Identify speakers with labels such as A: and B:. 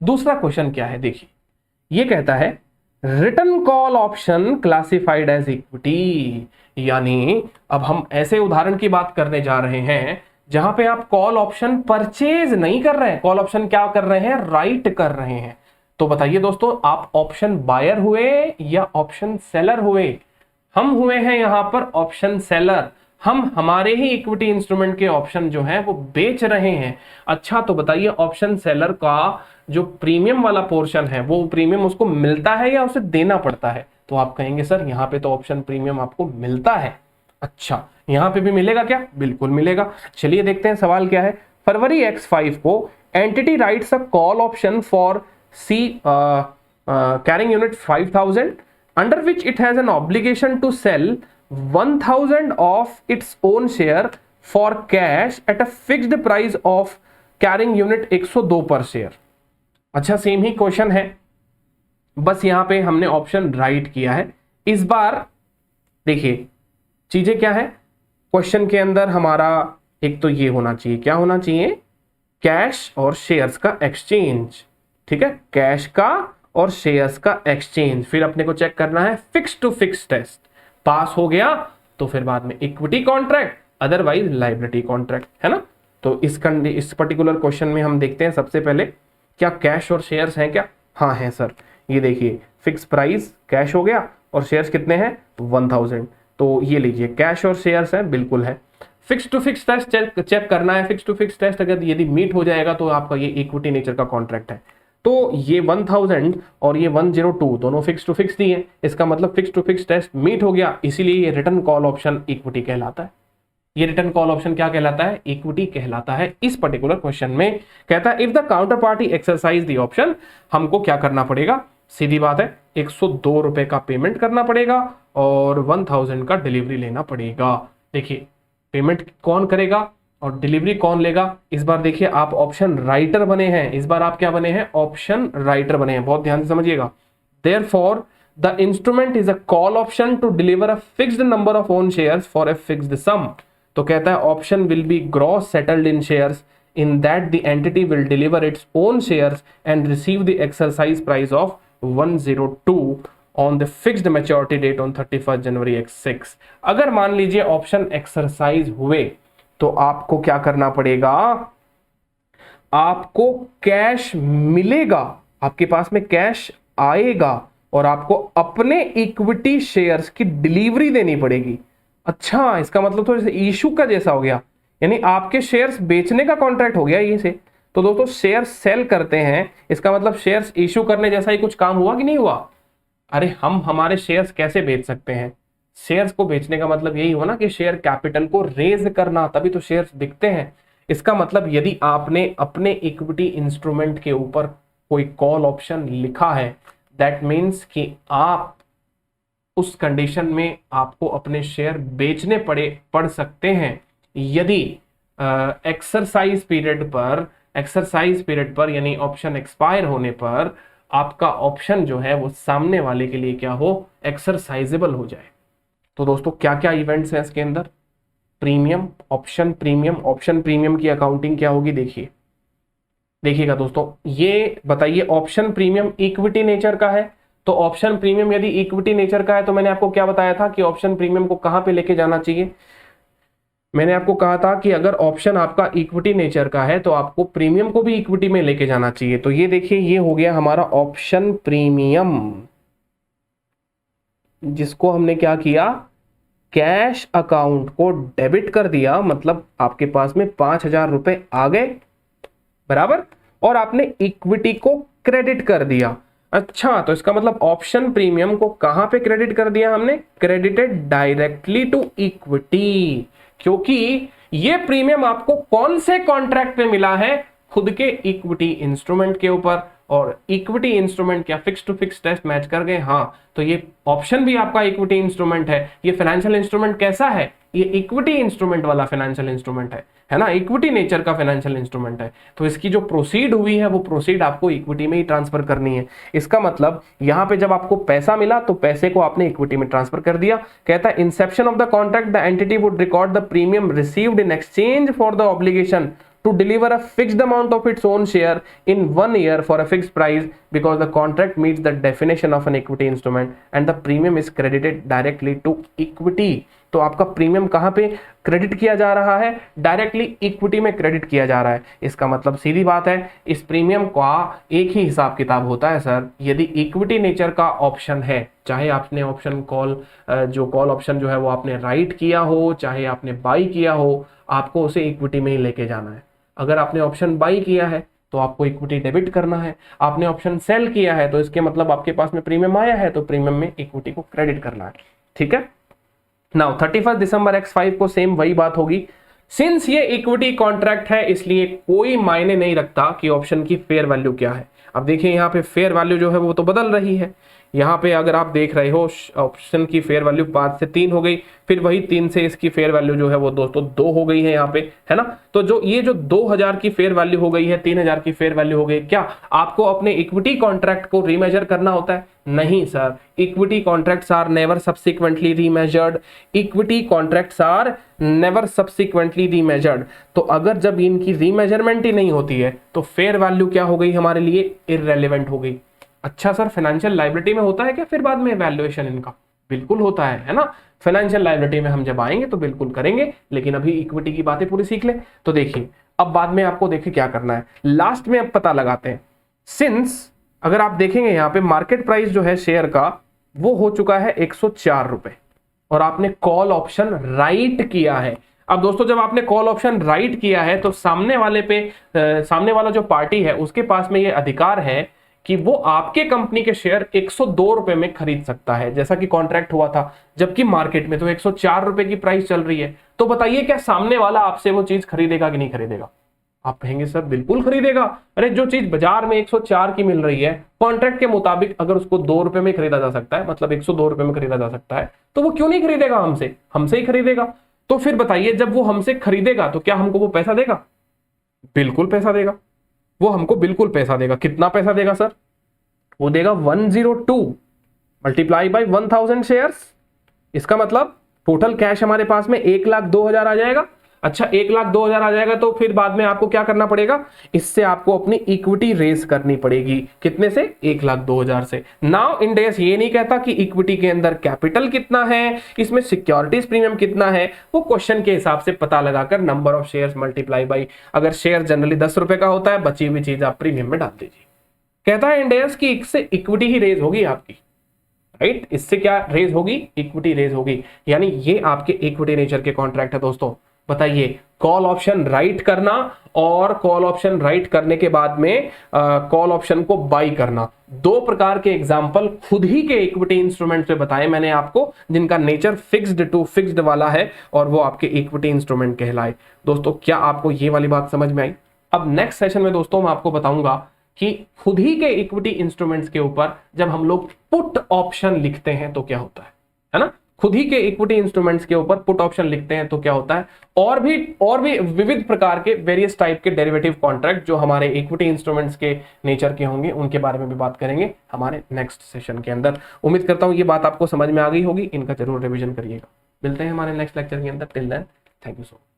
A: दूसरा क्वेश्चन क्या है देखिए, ये कहता है return call option classified as equity, यानी अब हम ऐसे उदाहरण की बात करने जा रहे हैं जहां पे आप कॉल ऑप्शन परचेज नहीं कर रहे हैं, कॉल ऑप्शन क्या कर रहे हैं, राइट कर रहे हैं। तो बताइए दोस्तों, आप ऑप्शन बायर हुए या ऑप्शन सेलर हुए? हम हुए हैं यहां पर ऑप्शन सेलर, हम हमारे ही इक्विटी इंस्ट्रूमेंट के ऑप्शन जो है वो बेच रहे हैं। अच्छा, तो बताइए ऑप्शन सेलर का जो प्रीमियम वाला पोर्शन है वो प्रीमियम उसको मिलता है या उसे देना पड़ता है? तो आप कहेंगे सर यहाँ पे तो ऑप्शन प्रीमियम आपको मिलता है। अच्छा, यहाँ पे भी मिलेगा क्या? बिल्कुल मिलेगा। चलिए देखते हैं सवाल क्या है। फरवरी X5 को entity writes a call option for C carrying unit 5000 under which it has an obligation to sell 1000 of its own share for cash at a fixed price of carrying unit 102 per share। अच्छा, same ही question है, बस यहां पे हमने option right किया है। इस बार देखिए चीजें क्या है, क्वेश्चन के अंदर हमारा एक तो ये होना चाहिए, क्या होना चाहिए, कैश और शेयर्स का एक्सचेंज। ठीक है, कैश का और शेयर्स का एक्सचेंज। फिर अपने को चेक करना है फिक्स टू फिक्स टेस्ट, पास हो गया तो फिर बाद में equity contract, otherwise liability contract, है ना। तो इस पर्टिकुलर क्वेश्चन में हम देखते हैं सबसे पहले क्या कैश और शेयर्स हैं क्या? हाँ है सर। ये देखिए फिक्स प्राइस कैश हो गया और शेयर्स कितने हैं, 1000। तो ये लीजिए कैश और शेयर्स हैं, बिल्कुल है। Fix to fix test check करना है, फिक्स टू फिक्स टेस्ट अगर यदि मीट हो जाएगा तो आपका ये इक्विटी नेचर का कॉन्ट्रैक्ट है। तो ये 1000 और ये 102 दोनों फिक्स टू फिक्स दिए, इसका मतलब fix to fix test meet हो गया, इसीलिए ये रिटर्न कॉल ऑप्शन इक्विटी कहलाता है। ये रिटर्न कॉल ऑप्शन क्या कहलाता है, इक्विटी कहलाता है। इस पर्टिकुलर क्वेश्चन में कहता है if the counter party exercise the option, हमको क्या करना पड़ेगा, सीधी बात है 102 रुपए का पेमेंट करना पड़ेगा और 1000 का डिलीवरी लेना पड़ेगा। देखिए पेमेंट कौन करेगा और डिलीवरी कौन लेगा? इस बार देखिए आप ऑप्शन राइटर बने हैं, इस बार आप क्या बने हैं, ऑप्शन राइटर बने हैं, बहुत ध्यान से समझिएगा। Therefore the instrument is a call option to deliver a fixed number of own shares for a fixed sum. तो कहता है option will be gross settled in shares in that the entity will deliver its own shares and receive the exercise price of 102 on the fixed maturity date on 31 January X6। अगर मान लीजिए option exercise हुए तो आपको क्या करना पड़ेगा, आपको कैश मिलेगा, आपके पास में कैश आएगा और आपको अपने इक्विटी शेयर्स की डिलीवरी देनी पड़ेगी। अच्छा, इसका मतलब तो इशू का जैसा हो गया, यानी आपके शेयर्स बेचने का कॉन्ट्रैक्ट हो गया ये से। तो दोस्तों शेयर्स सेल करते हैं, इसका मतलब शेयर्स इशू करने जैसा ही कुछ काम हुआ कि नहीं हुआ? अरे हम हमारे शेयर्स कैसे बेच सकते हैं? शेयर्स को बेचने का मतलब यही हुआ ना कि शेयर कैपिटल को रेज करना, तभी तो शेयर्स बिकते हैं। इसका मतलब यदि आपने अपने इक्विटी इंस्ट्रूमेंट के ऊपर कोई कॉल ऑप्शन लिखा है, दैट मीन्स कि आप उस कंडीशन में आपको अपने शेयर बेचने पड़ सकते हैं यदि एक्सरसाइज पीरियड पर यानी ऑप्शन एक्सपायर होने पर आपका ऑप्शन जो है वो सामने वाले के लिए क्या हो, एक्सरसाइजेबल हो जाए। तो दोस्तों क्या क्या इवेंट्स हैं इसके अंदर, premium, option premium, option premium की अकाउंटिंग क्या होगी देखिएगा दोस्तों, ये बताइए ऑप्शन प्रीमियम इक्विटी नेचर का है। तो ऑप्शन प्रीमियम यदि इक्विटी नेचर का है तो मैंने आपको क्या बताया था कि ऑप्शन प्रीमियम को कहां पे लेके जाना चाहिए? मैंने आपको कहा था कि अगर ऑप्शन आपका इक्विटी नेचर का है तो आपको प्रीमियम को भी इक्विटी में लेके जाना चाहिए। तो ये देखिए ये हो गया हमारा ऑप्शन प्रीमियम, जिसको हमने क्या किया, कैश अकाउंट को डेबिट कर दिया, मतलब आपके पास में 5000 रुपए आ गए बराबर, और आपने इक्विटी को क्रेडिट कर दिया। अच्छा, तो इसका मतलब ऑप्शन प्रीमियम को कहां पे क्रेडिट कर दिया हमने, क्रेडिटेड डायरेक्टली टू इक्विटी, क्योंकि ये प्रीमियम आपको कौन से कॉन्ट्रैक्ट में मिला है, खुद के इक्विटी इंस्ट्रूमेंट के ऊपर। और इक्विटी इंस्ट्रूमेंट क्या fix to fix test match कर गए? हाँ, तो ये ऑप्शन भी आपका इक्विटी इंस्ट्रूमेंट है। ये फाइनेंशियल इंस्ट्रूमेंट कैसा है, ये इक्विटी इंस्ट्रूमेंट वाला फाइनेंशियल इंस्ट्रूमेंट है ना, इक्विटी नेचर का फाइनेंशियल इंस्ट्रूमेंट है। तो इसकी जो प्रोसीड हुई है वो प्रोसीड आपको इक्विटी में ही ट्रांसफर करनी है। इसका मतलब यहां पे जब आपको पैसा मिला तो पैसे को आपने इक्विटी में ट्रांसफर कर दिया। कहता है Inception of the contract the entity would record the premium received in exchange for the obligation to deliver a fixed amount of its own share in 1 year for a fixed price because the contract meets the definition of an equity instrument and the premium is credited directly to equity। तो आपका premium कहां पे credit किया जा रहा है? Directly equity में credit किया जा रहा है। इसका मतलब सीधी बात है, इस प्रीमियम का एक ही हिसाब किताब होता है सर, यदि इक्विटी नेचर का ऑप्शन है, चाहे आपने ऑप्शन कॉल ऑप्शन जो है वो आपने राइट किया हो, चाहे आपने बाई किया हो, आपको उसे इक्विटी में ही लेके जाना है। अगर आपने ऑप्शन बाई किया है तो आपको इक्विटी डेबिट करना है, आपने ऑप्शन सेल किया है तो इसके मतलब आपके पास में प्रीमियम आया है तो प्रीमियम में इक्विटी को क्रेडिट करना है। ठीक है, नाउ 31 दिसंबर X5 को सेम वही बात होगी। सिंस ये इक्विटी कॉन्ट्रैक्ट है इसलिए कोई मायने नहीं रखता कि ऑप्शन की फेयर वैल्यू क्या है। अब देखिए यहाँ पे फेयर वैल्यू जो है वो तो बदल रही है। यहाँ पे अगर आप देख रहे हो ऑप्शन की फेयर वैल्यू 5 से 3 हो गई, फिर वही 3 से इसकी फेयर वैल्यू जो है वो दोस्तों 2 हो गई है यहाँ पे, है ना। तो जो ये जो 2000 की फेयर वैल्यू हो गई है, 3000 की फेयर वैल्यू हो गई, क्या आपको अपने इक्विटी कॉन्ट्रैक्ट को रीमेजर करना होता है? नहीं sir, equity contracts are never subsequently remeasured. Equity contracts are never subsequently remeasured. तो अगर जब इनकी रीमेजरमेंट ही नहीं होती है तो फेयर वैल्यू क्या हो गई हमारे लिए? इररेलेवेंट हो गई। अच्छा सर, फाइनेंशियल लायबिलिटी में होता है क्या फिर बाद में वैल्यूएशन इनका? बिल्कुल होता है ना। फाइनेंशियल लायबिलिटी में हम जब आएंगे तो बिल्कुल करेंगे, लेकिन अभी इक्विटी की बातें पूरी सीख ले। तो देखिए अब बाद में आपको देखिए क्या करना है, लास्ट में अब पता लगाते हैं। सिंस अगर आप देखेंगे यहाँ पे मार्केट प्राइस जो है शेयर का वो हो चुका है 104 रुपए और आपने कॉल ऑप्शन राइट किया है। अब दोस्तों जब आपने कॉल ऑप्शन राइट किया है तो सामने वाला जो पार्टी है उसके पास में ये अधिकार है कि वो आपके कंपनी के शेयर 102 रुपए में खरीद सकता है, जैसा कि कॉन्ट्रैक्ट हुआ था, जबकि मार्केट में तो 104 रुपए की प्राइस चल रही है। तो बताइए क्या सामने वाला आपसे वो चीज खरीदेगा कि नहीं खरीदेगा? आप कहेंगे सर बिल्कुल खरीदेगा। अरे जो चीज बाजार में 104 की मिल रही है, कॉन्ट्रैक्ट के मुताबिक अगर उसको 2 रुपए में खरीदा जा सकता है, मतलब 102 रुपए में खरीदा जा सकता है, तो वो क्यों नहीं खरीदेगा? हमसे ही खरीदेगा। तो फिर बताइए जब वो हमसे खरीदेगा तो क्या हमको वो पैसा देगा? बिल्कुल पैसा देगा, वो हमको बिल्कुल पैसा देगा। कितना पैसा देगा सर? वो देगा 102 मल्टीप्लाई बाई 1000 शेयर्स। इसका मतलब टोटल कैश हमारे पास में 1,02,000 आ जाएगा। अच्छा 1,02,000 आ जाएगा तो फिर बाद में आपको क्या करना पड़ेगा? इससे आपको अपनी इक्विटी रेस करनी पड़ेगी। कितने से? 1,02,000 से। नाउ इंड एस ये नहीं कहता कि इक्विटी के अंदर कैपिटल कितना है, इसमें सिक्योरिटीज प्रीमियम कितना है, वो क्वेश्चन के हिसाब से पता लगाकर number of shares multiply by, अगर शेयर जनरली 10 रुपए का होता है, बची हुई चीज आप प्रीमियम में डाल दीजिए। कहता है इंड एस कि इससे इक्विटी ही रेज होगी आपकी, राइट। इससे क्या रेज होगी? इक्विटी रेज होगी। यानी ये आपके इक्विटी नेचर के कॉन्ट्रैक्ट है दोस्तों। बताइए कॉल ऑप्शन राइट करना और कॉल ऑप्शन राइट करने के बाद में कॉल ऑप्शन को बाई करना, दो प्रकार के एग्जांपल खुद ही के इक्विटी इंस्ट्रूमेंट पे बताए मैंने आपको, जिनका नेचर फिक्स्ड टू फिक्स्ड वाला है और वो आपके इक्विटी इंस्ट्रूमेंट कहलाए। दोस्तों क्या आपको ये वाली बात समझ में आई? अब नेक्स्ट सेशन में दोस्तों मैं आपको बताऊंगा कि खुद ही के इक्विटी इंस्ट्रूमेंट्स के ऊपर जब हम लोग पुट ऑप्शन लिखते हैं तो क्या होता है ना। खुद ही के इक्विटी इंस्ट्रूमेंट्स के ऊपर पुट ऑप्शन लिखते हैं तो क्या होता है, और भी विविध प्रकार के वेरियस टाइप के डेरिवेटिव कॉन्ट्रैक्ट जो हमारे इक्विटी इंस्ट्रूमेंट्स के नेचर के होंगे, उनके बारे में भी बात करेंगे हमारे नेक्स्ट सेशन के अंदर। उम्मीद करता हूं ये बात आपको समझ में आ गई होगी, इनका जरूर रिवीजन करिएगा। मिलते हैं हमारे नेक्स्ट लेक्चर के अंदर। Till then thank you so much.